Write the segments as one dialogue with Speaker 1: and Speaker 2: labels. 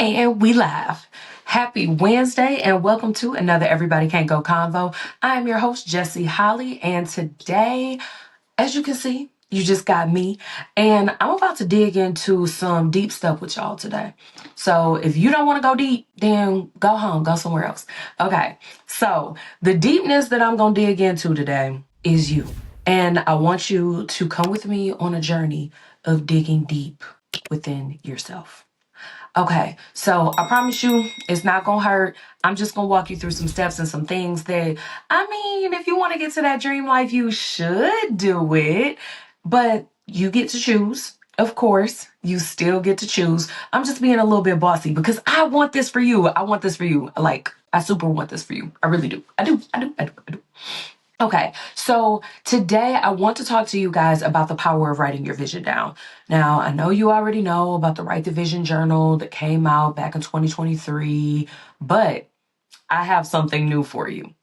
Speaker 1: And we live. Happy Wednesday and welcome to another Everybody Can't Go Convo. I am your host, Jessi Holley, and today, as you can see, you just got me, and I'm about to dig into some deep stuff with y'all today. So if you don't want to go deep, then go home, go somewhere else. Okay, so the deepness that I'm going to dig into today is you. And I want you to come with me on a journey of digging deep within yourself. Okay, so I promise you it's not gonna hurt. I'm just gonna walk you through some steps and some things that, I mean, if you wanna get to that dream life, you should do it, but you get to choose. Of course, you still get to choose. I'm just being a little bit bossy because I want this for you. I want this for you. Like, I super want this for you. I really do. I do. Okay, so today I want to talk to you guys about the power of writing your vision down. Now, I know you already know about the Write the Vision journal that came out back in 2023, but I have something new for you.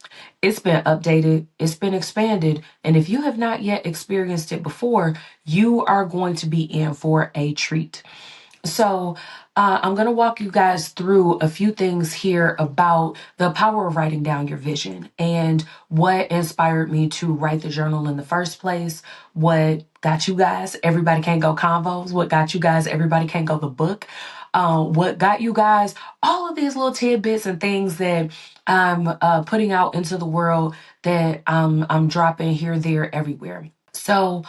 Speaker 1: It's been updated, it's been expanded, and if you have not yet experienced it before, you are going to be in for a treat. So, I'm going to walk you guys through a few things here about the power of writing down your vision and what inspired me to write the journal in the first place, what got you guys Everybody Can't Go Convos, what got you guys Everybody Can't Go the book, what got you guys all of these little tidbits and things that I'm putting out into the world that I'm dropping here, there, everywhere. So,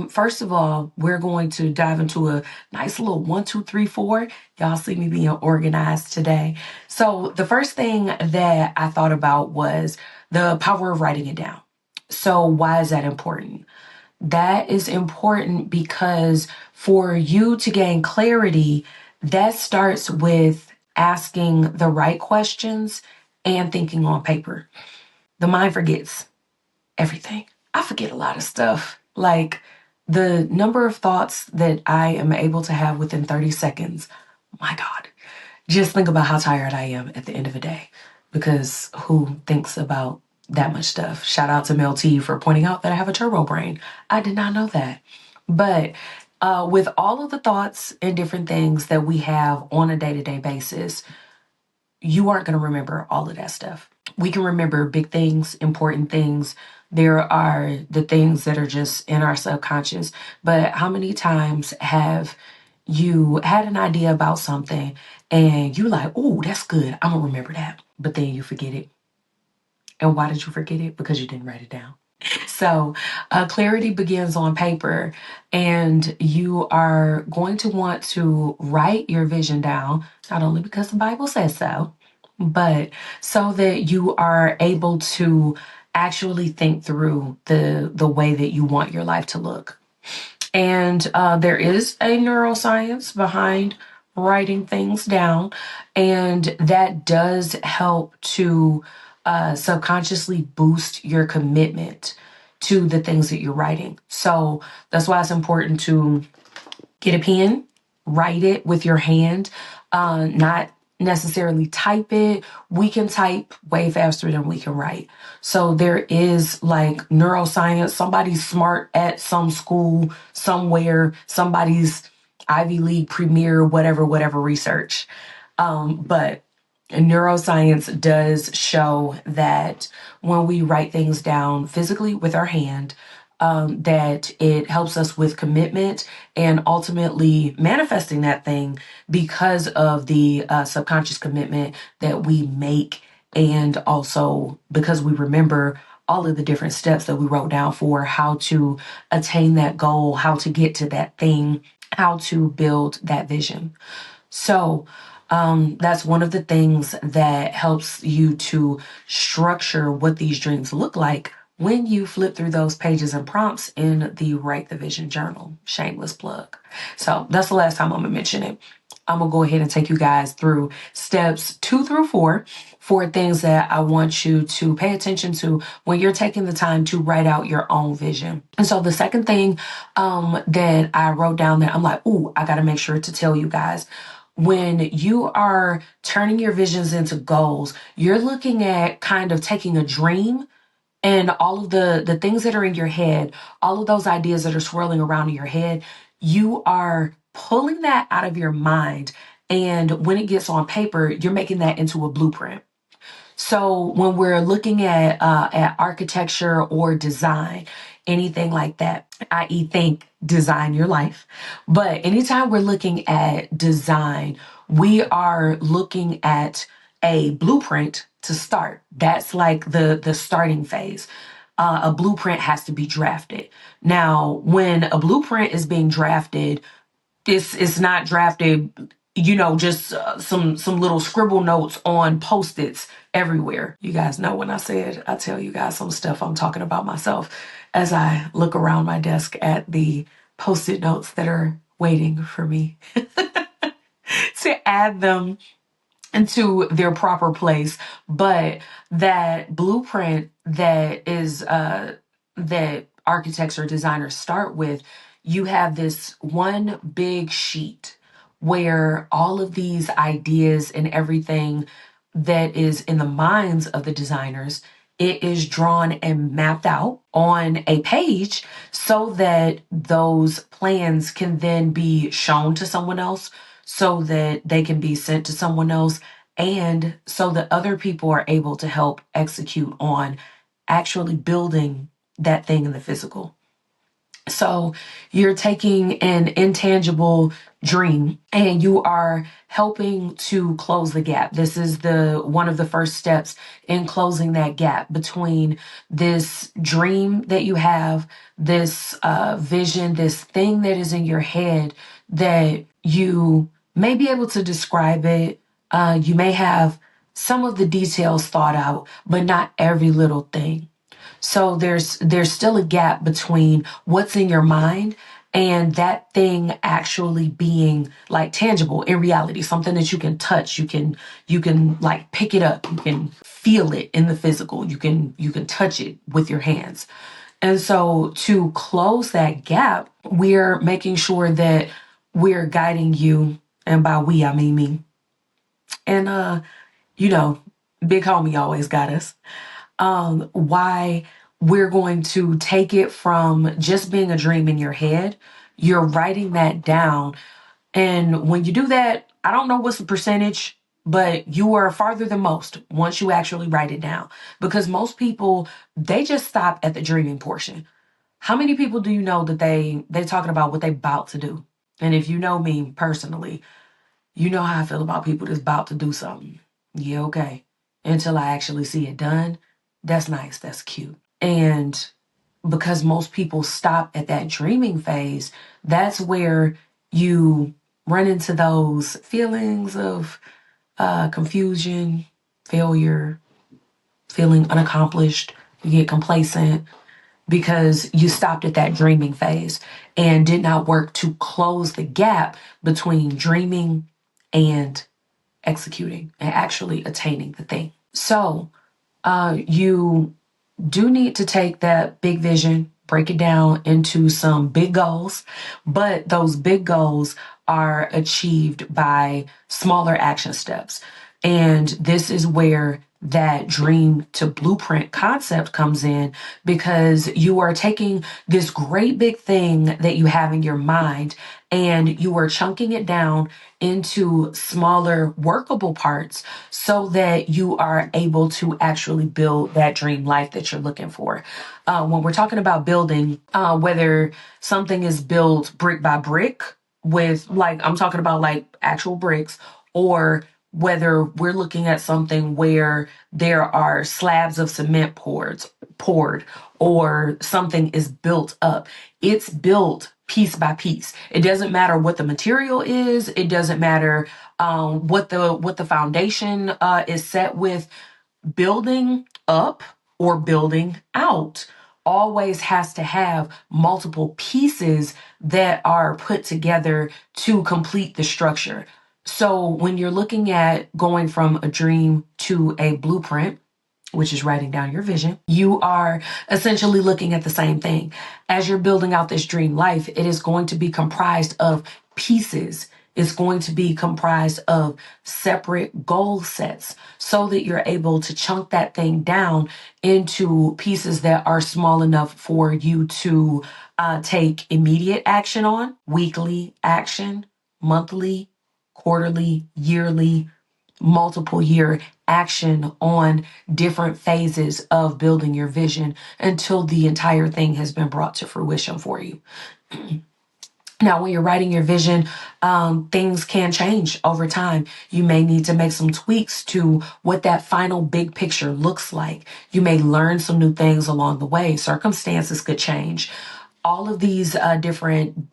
Speaker 1: first of all, we're going to dive into a nice little 1, 2, 3, 4. Y'all see me being organized today. So the first thing that I thought about was the power of writing it down. So why is that important? That is important because for you to gain clarity, that starts with asking the right questions and thinking on paper. The mind forgets everything. I forget a lot of stuff. Like the number of thoughts that I am able to have within 30 seconds. My God, just think about how tired I am at the end of the day, because who thinks about that much stuff? Shout out to Mel T for pointing out that I have a turbo brain. I did not know that. But with all of the thoughts and different things that we have on a day-to-day basis, you aren't going to remember all of that stuff. We can remember big things, important things. There are the things that are just in our subconscious. But how many times have you had an idea about something and you like, oh, that's good, I'm going to remember that. But then you forget it. And why did you forget it? Because you didn't write it down. So clarity begins on paper, and you are going to want to write your vision down, not only because the Bible says so, but so that you are able to actually think through the way that you want your life to look. And there is a neuroscience behind writing things down, and that does help to subconsciously boost your commitment to the things that you're writing. So that's why it's important to get a pen, write it with your hand, not necessarily type it. We can type way faster than we can write. So there is like neuroscience, somebody's smart at some school somewhere, somebody's Ivy League premier, whatever research. But neuroscience does show that when we write things down physically with our hand, that it helps us with commitment and ultimately manifesting that thing because of the subconscious commitment that we make, and also because we remember all of the different steps that we wrote down for how to attain that goal, how to get to that thing, how to build that vision. So that's one of the things that helps you to structure what these dreams look like when you flip through those pages and prompts in the Write the Vision journal. Shameless plug. So that's the last time I'm going to mention it. I'm going to go ahead and take you guys through steps 2 through 4 for things that I want you to pay attention to when you're taking the time to write out your own vision. And so the second thing that I wrote down that I'm like, ooh, I got to make sure to tell you guys. When you are turning your visions into goals, you're looking at kind of taking a dream and all of the things that are in your head, all of those ideas that are swirling around in your head, you are pulling that out of your mind And when it gets on paper, you're making that into a blueprint. So when we're looking at architecture or design, anything like that, i.e., think design your life. But anytime we're looking at design, we are looking at a blueprint to start. That's like the starting phase. A blueprint has to be drafted. Now, when a blueprint is being drafted, it's not drafted, just some little scribble notes on post-its everywhere. You guys know when I tell you guys some stuff, I'm talking about myself as I look around my desk at the post-it notes that are waiting for me to add them into their proper place. But that blueprint that architects or designers start with, you have this one big sheet where all of these ideas and everything that is in the minds of the designers, it is drawn and mapped out on a page so that those plans can then be shown to someone else, so that they can be sent to someone else, and so that other people are able to help execute on actually building that thing in the physical. So you're taking an intangible dream and you are helping to close the gap. This is one of the first steps in closing that gap between this dream that you have, this vision, this thing that is in your head that you may be able to describe it. You may have some of the details thought out, but not every little thing. So there's still a gap between what's in your mind and that thing actually being like tangible in reality, something that you can touch, you can like pick it up, you can feel it in the physical, you can touch it with your hands. And so to close that gap, we're making sure that we're guiding you, and by we I mean me. And big homie always got us. Why we're going to take it from just being a dream in your head. You're writing that down. And when you do that, I don't know what's the percentage, but you are farther than most once you actually write it down. Because most people, they just stop at the dreaming portion. How many people do you know that they talking about what they about to do? And if you know me personally, you know how I feel about people that's about to do something. Yeah, okay. Until I actually see it done. That's nice. That's cute. And because most people stop at that dreaming phase, that's where you run into those feelings of confusion, failure, feeling unaccomplished. You get complacent because you stopped at that dreaming phase and did not work to close the gap between dreaming and executing and actually attaining the thing. So you do need to take that big vision, break it down into some big goals, but those big goals are achieved by smaller action steps. And this is where that dream to blueprint concept comes in, because you are taking this great big thing that you have in your mind and you are chunking it down into smaller workable parts so that you are able to actually build that dream life that you're looking for. When we're talking about building, whether something is built brick by brick with I'm talking about like actual bricks, or whether we're looking at something where there are slabs of cement poured, or something is built up. It's built piece by piece. It doesn't matter what the material is. It doesn't matter what the foundation is set with. Building up or building out always has to have multiple pieces that are put together to complete the structure. So when you're looking at going from a dream to a blueprint, which is writing down your vision, you are essentially looking at the same thing. As you're building out this dream life, it is going to be comprised of pieces. It's going to be comprised of separate goal sets so that you're able to chunk that thing down into pieces that are small enough for you to take immediate action on, weekly action, monthly, quarterly, yearly, multiple year action on different phases of building your vision until the entire thing has been brought to fruition for you. Now, when you're writing your vision, things can change over time. You may need to make some tweaks to what that final big picture looks like. You may learn some new things along the way. Circumstances could change. All of these different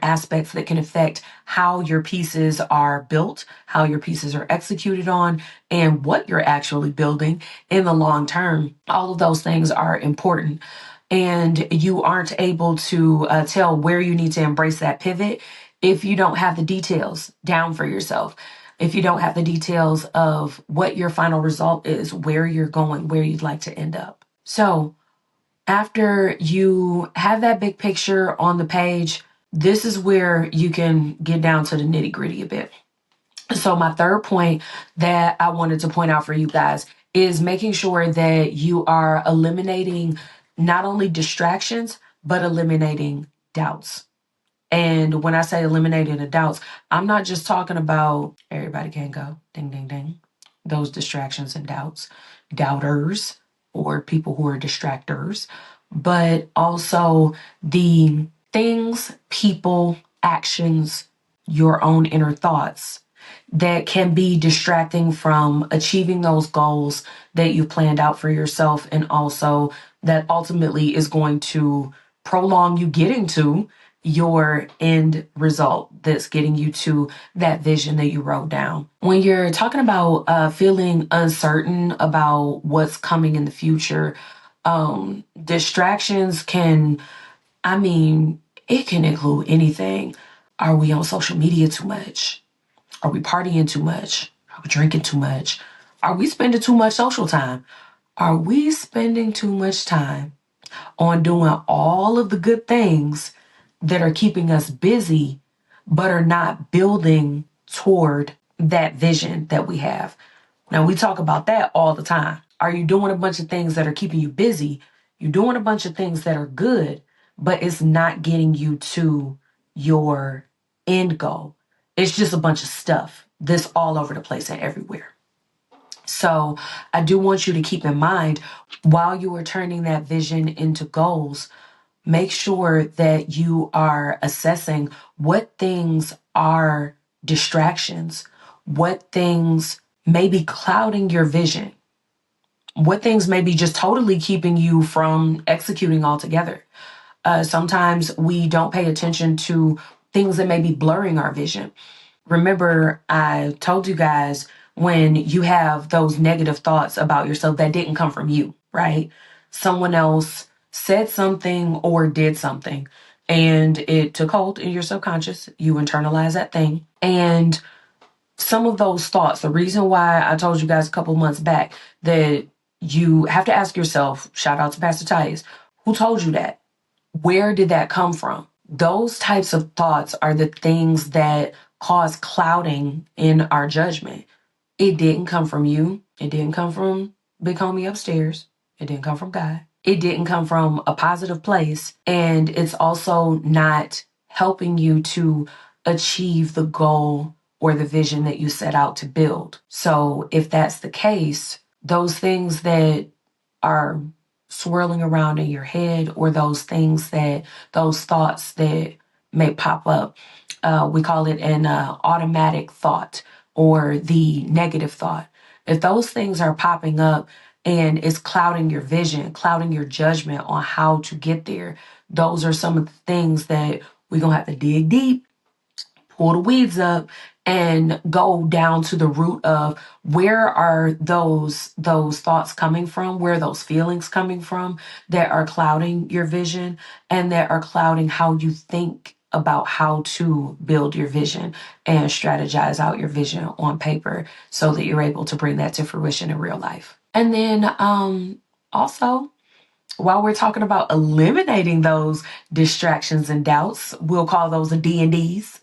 Speaker 1: aspects that can affect how your pieces are built, how your pieces are executed on, and what you're actually building in the long term. All of those things are important. And you aren't able to tell where you need to embrace that pivot if you don't have the details down for yourself. If you don't have the details of what your final result is, where you're going, where you'd like to end up. So after you have that big picture on the page, this is where you can get down to the nitty gritty a bit. So my third point that I wanted to point out for you guys is making sure that you are eliminating not only distractions, but eliminating doubts. And when I say eliminating the doubts, I'm not just talking about everybody can't go, ding, ding, ding, those distractions and doubts, doubters, or people who are distractors, but also the things, people, actions, your own inner thoughts that can be distracting from achieving those goals that you planned out for yourself, and also that ultimately is going to prolong you getting to your end result that's getting you to that vision that you wrote down. When you're talking about feeling uncertain about what's coming in the future, distractions can, it can include anything. Are we on social media too much? Are we partying too much? Are we drinking too much? Are we spending too much social time? Are we spending too much time on doing all of the good things that are keeping us busy, but are not building toward that vision that we have? Now, we talk about that all the time. Are you doing a bunch of things that are keeping you busy? You're doing a bunch of things that are good, but it's not getting you to your end goal. It's just a bunch of stuff that's all over the place and everywhere. So I do want you to keep in mind, while you are turning that vision into goals, make sure that you are assessing what things are distractions, what things may be clouding your vision, what things may be just totally keeping you from executing altogether. Sometimes we don't pay attention to things that may be blurring our vision. Remember, I told you guys, when you have those negative thoughts about yourself that didn't come from you, right? Someone else said something or did something, and it took hold in your subconscious. You internalize that thing. And some of those thoughts, the reason why I told you guys a couple months back that you have to ask yourself, shout out to Pastor Tias, who told you that? Where did that come from? Those types of thoughts are the things that cause clouding in our judgment. It didn't come from you. It didn't come from Big Homie upstairs. It didn't come from God. It didn't come from a positive place. And it's also not helping you to achieve the goal or the vision that you set out to build. So if that's the case, those things that are swirling around in your head, or those thoughts that may pop up, we call it an automatic thought, or the negative thought. If those things are popping up and it's clouding your vision, clouding your judgment on how to get there, those are some of the things that we're going to have to dig deep, pull the weeds up, and go down to the root of where are those thoughts coming from, where are those feelings coming from that are clouding your vision and that are clouding how you think about how to build your vision and strategize out your vision on paper so that you're able to bring that to fruition in real life. And then also, while we're talking about eliminating those distractions and doubts, we'll call those the D&Ds.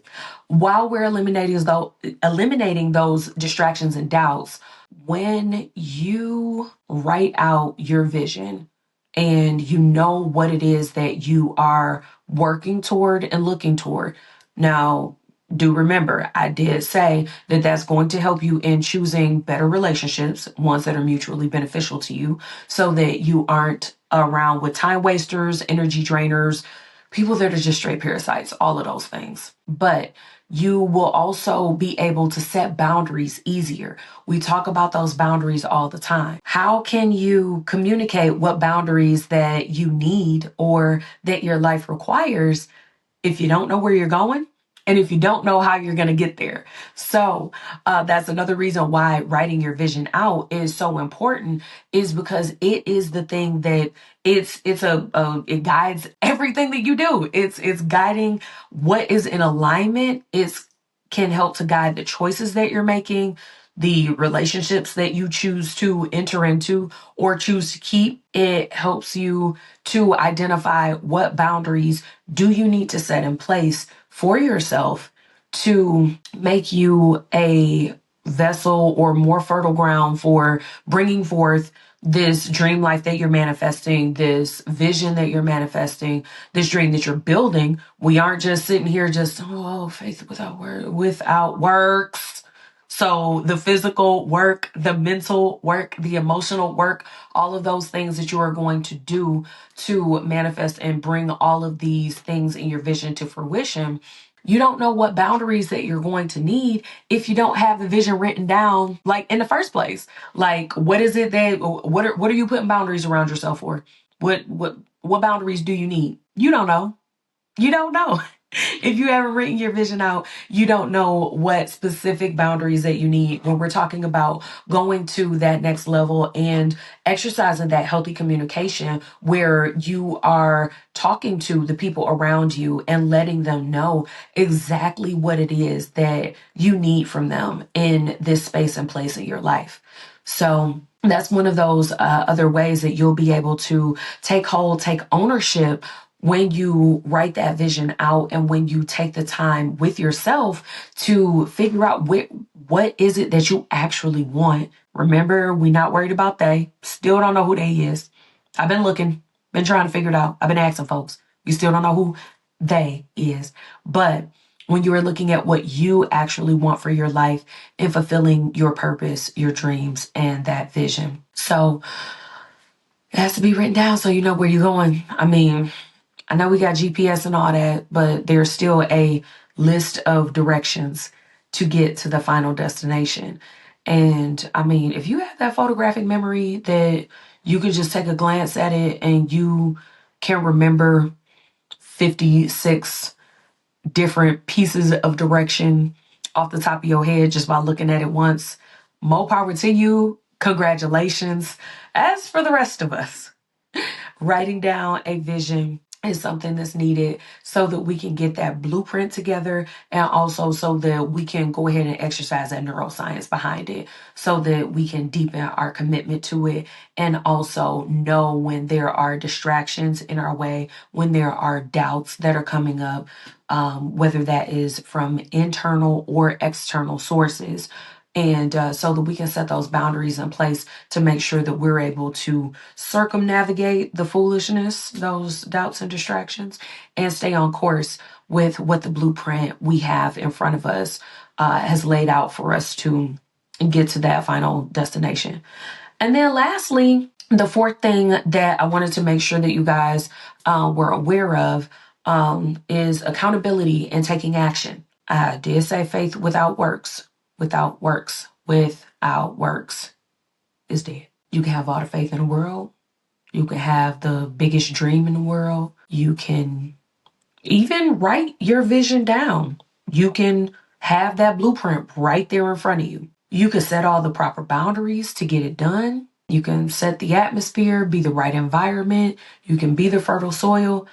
Speaker 1: While we're eliminating those distractions and doubts, when you write out your vision and you know what it is that you are working toward and looking toward. Now, do remember, I did say that that's going to help you in choosing better relationships, ones that are mutually beneficial to you, so that you aren't around with time wasters, energy drainers, people that are just straight parasites, all of those things. But you will also be able to set boundaries easier. We talk about those boundaries all the time. How can you communicate what boundaries that you need or that your life requires if you don't know where you're going and if you don't know how you're going to get there? So that's another reason why writing your vision out is so important, is because it is the thing that it guides everything that you do. It's guiding what is in alignment. It's can help to guide the choices that you're making, the relationships that you choose to enter into or choose to keep. It helps you to identify what boundaries do you need to set in place for yourself to make you a vessel or more fertile ground for bringing forth this dream life that you're manifesting, this vision that you're manifesting, this dream that you're building. We aren't just sitting here just, oh, faith without works. So the physical work, the mental work, the emotional work, all of those things that you are going to do to manifest and bring all of these things in your vision to fruition. You don't know what boundaries that you're going to need if you don't have the vision written down, like in the first place. Like, what is it that, what are you putting boundaries around yourself for? What boundaries do you need? You don't know. You don't know. If you haven't written your vision out, you don't know what specific boundaries that you need when we're talking about going to that next level and exercising that healthy communication where you are talking to the people around you and letting them know exactly what it is that you need from them in this space and place in your life. So that's one of those other ways that you'll be able to take hold, take ownership when you write that vision out and when you take the time with yourself to figure out what is it that you actually want. Remember, we're not worried about they. Still don't know who they is. I've been looking, been trying to figure it out. I've been asking folks. You still don't know who they is. But when you are looking at what you actually want for your life and fulfilling your purpose, your dreams, and that vision. So it has to be written down so you know where you're going. I mean, I know we got GPS and all that, but there's still a list of directions to get to the final destination. And I mean, if you have that photographic memory that you can just take a glance at it and you can remember 56 different pieces of direction off the top of your head just by looking at it once, more power to you. Congratulations. As for the rest of us, writing down a vision is something that's needed so that we can get that blueprint together and also so that we can go ahead and exercise that neuroscience behind it so that we can deepen our commitment to it and also know when there are distractions in our way, when there are doubts that are coming up, whether that is from internal or external sources. And so that we can set those boundaries in place to make sure that we're able to circumnavigate the foolishness, those doubts and distractions, and stay on course with what the blueprint we have in front of us has laid out for us to get to that final destination. And then lastly, the fourth thing that I wanted to make sure that you guys were aware of is accountability and taking action. I did say faith without works. Without works is dead. You can have all the faith in the world. You can have the biggest dream in the world. You can even write your vision down. You can have that blueprint right there in front of you. You can set all the proper boundaries to get it done. You can set the atmosphere, be the right environment. You can be the fertile soil.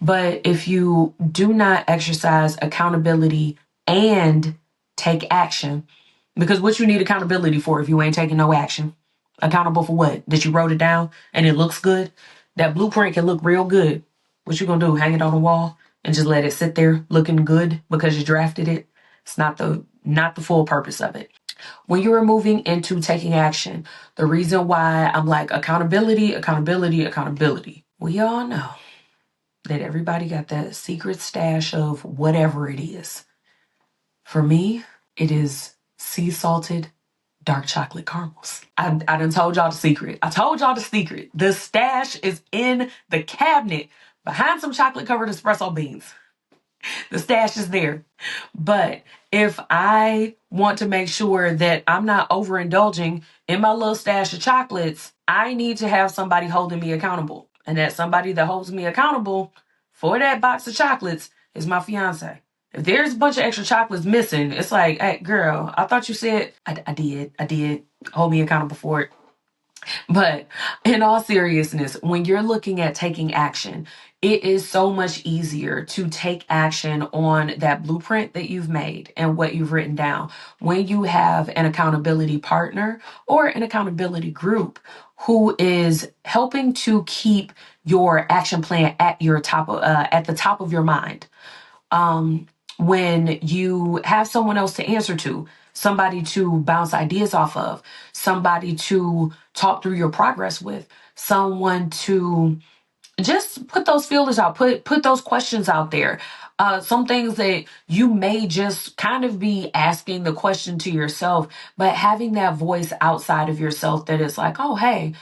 Speaker 1: But if you do not exercise accountability and take action, because what you need accountability for if you ain't taking no action? Accountable for what? That you wrote it down and it looks good? That blueprint can look real good. What you gonna do? Hang it on the wall and just let it sit there looking good because you drafted it? It's not the full purpose of it. When you're moving into taking action, the reason why I'm like accountability, we all know that everybody got that secret stash of whatever it is. For me, it is sea salted dark chocolate caramels. I done told y'all the secret. I told y'all the secret. The stash is in the cabinet behind some chocolate covered espresso beans. The stash is there. But if I want to make sure that I'm not overindulging in my little stash of chocolates, I need to have somebody holding me accountable. And that somebody that holds me accountable for that box of chocolates is my fiance. If there's a bunch of extra chocolates missing, it's like, hey, girl, I thought you said I did. Hold me accountable for it. But in all seriousness, when you're looking at taking action, it is so much easier to take action on that blueprint that you've made and what you've written down when you have an accountability partner or an accountability group who is helping to keep your action plan at the top of your mind. When you have someone else to answer to, somebody to bounce ideas off of, somebody to talk through your progress with, someone to just put those feelers out, put those questions out there. Some things that you may just kind of be asking the question to yourself, but having that voice outside of yourself that is like, oh, hey,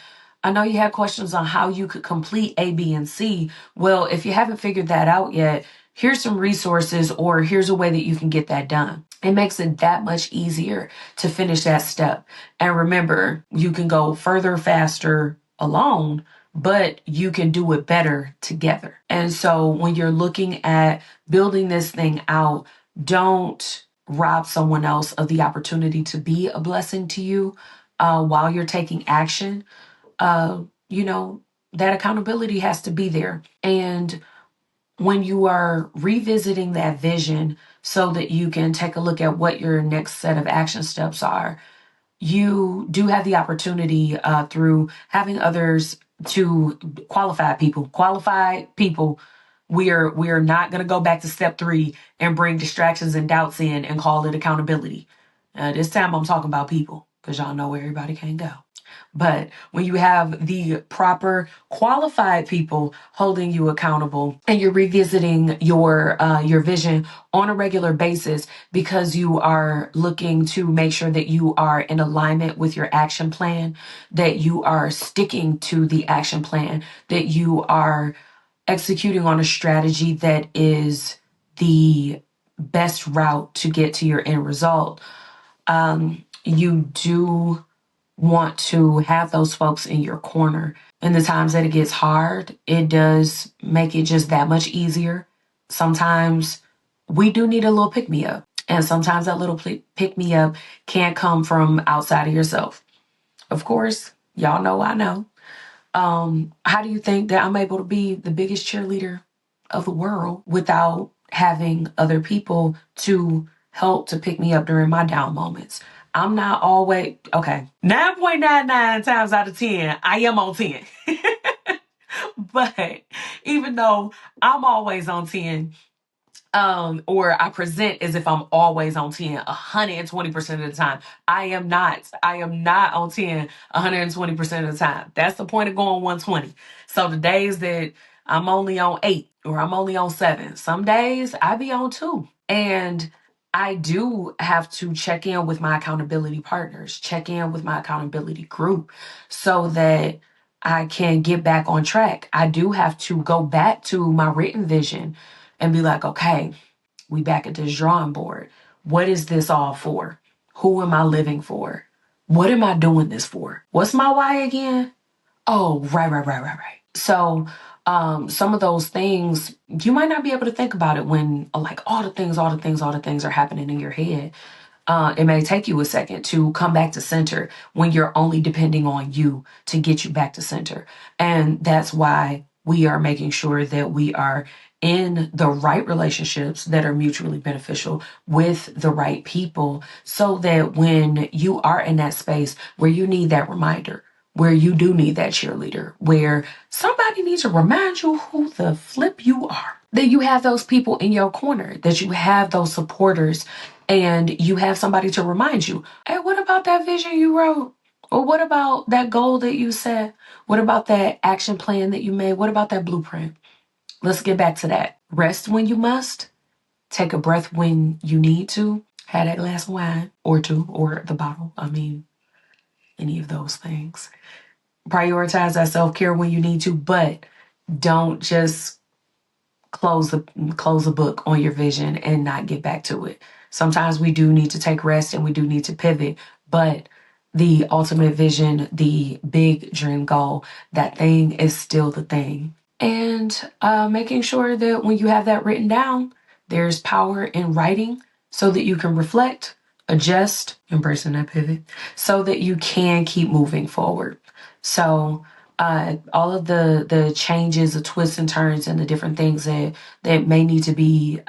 Speaker 1: I know you had questions on how you could complete A, B, and C. Well, if you haven't figured that out yet, here's some resources or here's a way that you can get that done. It makes it that much easier to finish that step. And remember, you can go further, faster alone, but you can do it better together. And so when you're looking at building this thing out, don't rob someone else of the opportunity to be a blessing to you while you're taking action. You know, that accountability has to be there. And when you are revisiting that vision so that you can take a look at what your next set of action steps are, you do have the opportunity through having others to qualified people. We are not going to go back to step 3 and bring distractions and doubts in and call it accountability. This time I'm talking about people because y'all know everybody can't go. But when you have the proper qualified people holding you accountable and you're revisiting your vision on a regular basis because you are looking to make sure that you are in alignment with your action plan, that you are sticking to the action plan, that you are executing on a strategy that is the best route to get to your end result, you do want to have those folks in your corner. In the times that it gets hard, it does make it just that much easier. Sometimes we do need a little pick me up. And sometimes that little pick me up can't come from outside of yourself. Of course, y'all know I know. How do you think that I'm able to be the biggest cheerleader of the world without having other people to help to pick me up during my down moments? I'm not always, okay, 9.99 times out of 10, I am on 10. But even though I'm always on 10, or I present as if I'm always on 10, 120% of the time. I am not on 10, 120% of the time. That's the point of going 120. So the days that I'm only on 8 or I'm only on 7, some days I be on 2. And I do have to check in with my accountability partners, check in with my accountability group so that I can get back on track. I do have to go back to my written vision and be like, okay, we back at this drawing board. What is this all for? Who am I living for? What am I doing this for? What's my why again? Oh, right. So some of those things, you might not be able to think about it when like all the things are happening in your head. It may take you a second to come back to center when you're only depending on you to get you back to center. And that's why we are making sure that we are in the right relationships that are mutually beneficial with the right people so that when you are in that space where you need that reminder, where you do need that cheerleader, where somebody needs to remind you who the flip you are, that you have those people in your corner, that you have those supporters, and you have somebody to remind you, hey, what about that vision you wrote? Or what about that goal that you set? What about that action plan that you made? What about that blueprint? Let's get back to that. Rest when you must. Take a breath when you need to. Have that glass of wine or two, or the bottle. I mean, any of those things. Prioritize that self-care when you need to, but don't just close the book on your vision and not get back to it. Sometimes we do need to take rest and we do need to pivot, but the ultimate vision, the big dream goal, that thing is still the thing. And making sure that when you have that written down, there's power in writing so that you can reflect, adjust, embracing that pivot, so that you can keep moving forward. So all of the changes, the twists and turns, and the different things that may need to be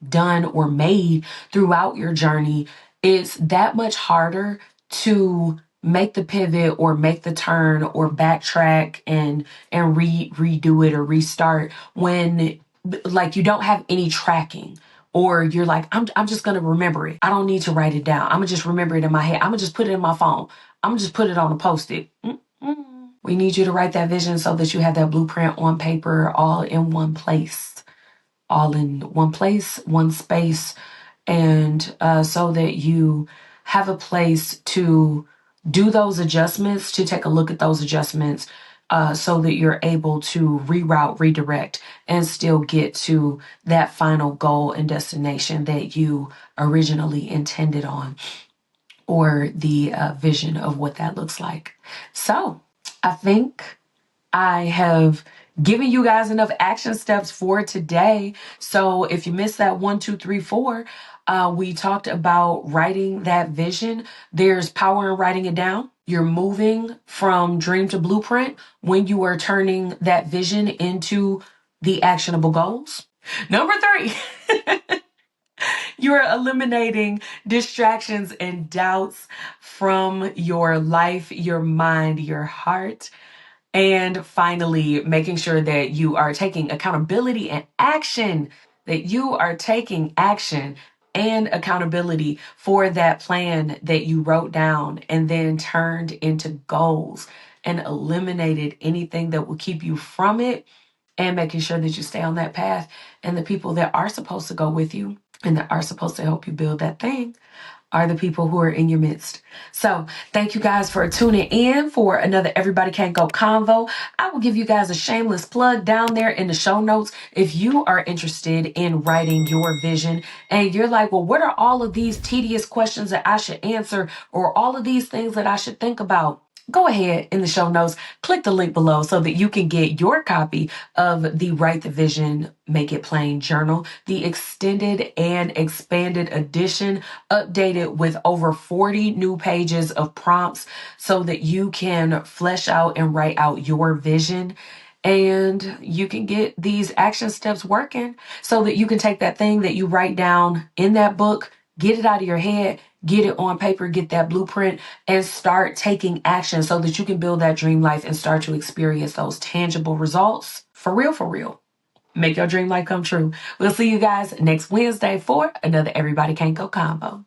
Speaker 1: done or made throughout your journey, it's that much harder to make the pivot or make the turn or backtrack and redo it or restart when like you don't have any tracking. Or you're like, I'm just gonna remember it. I don't need to write it down. I'm gonna just remember it in my head. I'm gonna just put it in my phone. I'm gonna just put it on a post-it. We need you to write that vision so that you have that blueprint on paper, all in one place, one space, and so that you have a place to do those adjustments, to take a look at those adjustments, so that you're able to reroute, redirect, and still get to that final goal and destination that you originally intended on, or the vision of what that looks like. So I think I have given you guys enough action steps for today. So if you missed that 1, 2, 3, 4, we talked about writing that vision. There's power in writing it down. You're moving from dream to blueprint when you are turning that vision into the actionable goals. Number 3. You're eliminating distractions and doubts from your life, your mind, your heart. And finally, making sure that you are taking accountability and action, that you are taking action and accountability for that plan that you wrote down and then turned into goals, and eliminated anything that will keep you from it, and making sure that you stay on that path, and the people that are supposed to go with you and that are supposed to help you build that thing are the people who are in your midst. So thank you guys for tuning in for another Everybody Can't Go Convo. I will give you guys a shameless plug down there in the show notes. If you are interested in writing your vision and you're like, well, what are all of these tedious questions that I should answer, or all of these things that I should think about? Go ahead in the show notes, click the link below so that you can get your copy of the Write the Vision, Make It Plain journal, the extended and expanded edition, updated with over 40 new pages of prompts so that you can flesh out and write out your vision. And you can get these action steps working so that you can take that thing that you write down in that book, get it out of your head, get it on paper, get that blueprint, and start taking action so that you can build that dream life and start to experience those tangible results for real, for real. Make your dream life come true. We'll see you guys next Wednesday for another Everybody Can't Go Convo.